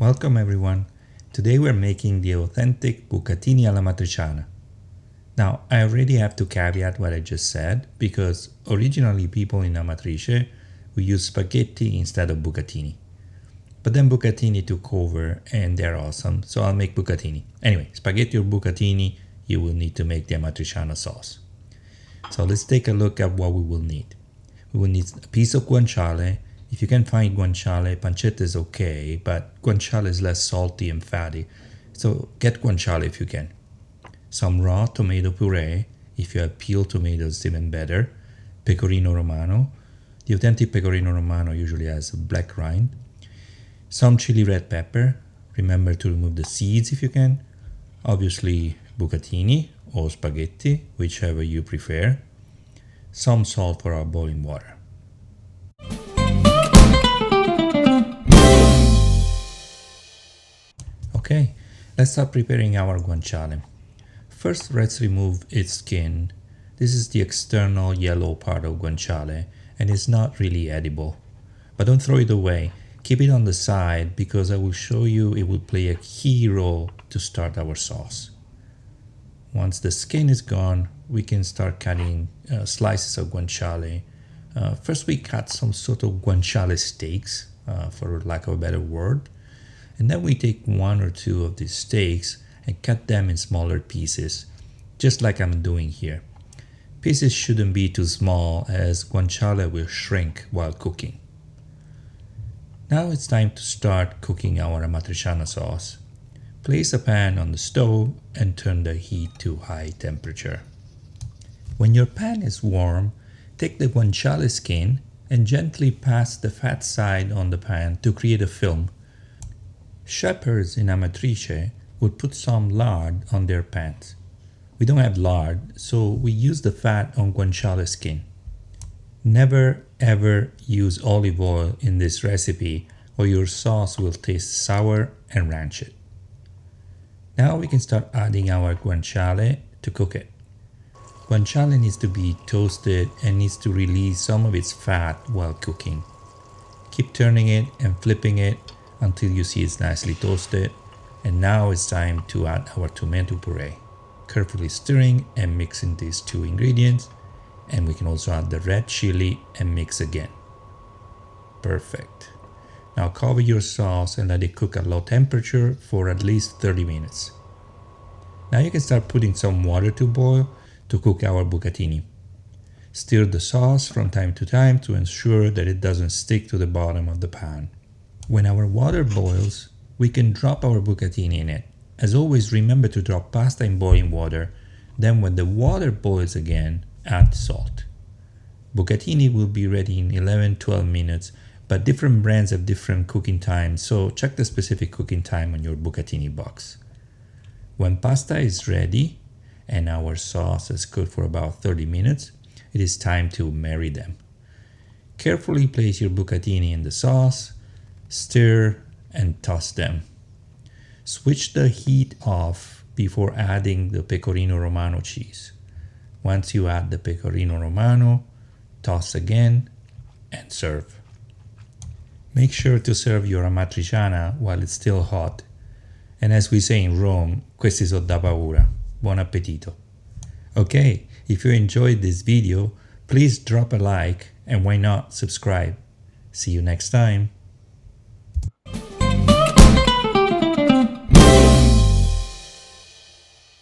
Welcome everyone. Today we're making the authentic Bucatini alla Matriciana. Now, I already have to caveat what I just said because originally people in Amatrice would use spaghetti instead of bucatini. But then bucatini took over and they're awesome, so I'll make bucatini. Anyway, spaghetti or bucatini, you will need to make the Amatriciana sauce. So let's take a look at what we will need. We will need a piece of guanciale. If you can find guanciale, pancetta is okay, but guanciale is less salty and fatty, so get guanciale if you can. Some raw tomato puree. If you have peeled tomatoes, even better. Pecorino Romano. The authentic Pecorino Romano usually has a black rind. Some chili red pepper. Remember to remove the seeds if you can. Obviously bucatini or spaghetti, whichever you prefer. Some salt for our boiling water. Okay, let's start preparing our guanciale. First, let's remove its skin. This is the external yellow part of guanciale and it's not really edible. But don't throw it away. Keep it on the side because I will show you it will play a key role to start our sauce. Once the skin is gone, we can start cutting slices of guanciale. First, we cut some sort of guanciale steaks, for lack of a better word. And then we take one or two of these steaks and cut them in smaller pieces, just like I'm doing here. Pieces shouldn't be too small as guanciale will shrink while cooking. Now it's time to start cooking our Amatriciana sauce. Place a pan on the stove and turn the heat to high temperature. When your pan is warm, take the guanciale skin and gently pass the fat side on the pan to create a film. Shepherds in Amatrice would put some lard on their pans. We don't have lard, so we use the fat on guanciale skin. Never ever use olive oil in this recipe or your sauce will taste sour and rancid. Now we can start adding our guanciale to cook it. Guanciale needs to be toasted and needs to release some of its fat while cooking. Keep turning it and flipping it until you see it's nicely toasted. And now it's time to add our tomato puree. Carefully stirring and mixing these two ingredients. And we can also add the red chili and mix again. Perfect. Now cover your sauce and let it cook at low temperature for at least 30 minutes. Now you can start putting some water to boil to cook our bucatini. Stir the sauce from time to time to ensure that it doesn't stick to the bottom of the pan. When our water boils, we can drop our bucatini in it. As always, remember to drop pasta in boiling water. Then when the water boils again, add salt. Bucatini will be ready in 11-12 minutes, but different brands have different cooking times, so check the specific cooking time on your bucatini box. When pasta is ready and our sauce is cooked for about 30 minutes, it is time to marry them. Carefully place your bucatini in the sauce, stir and toss them. Switch the heat off before adding the Pecorino Romano cheese. Once you add the Pecorino Romano, toss again and serve. Make sure to serve your Amatriciana while it's still hot. And as we say in Rome, questi sono da paura. Buon appetito. Okay, if you enjoyed this video, please drop a like and why not subscribe. See you next time.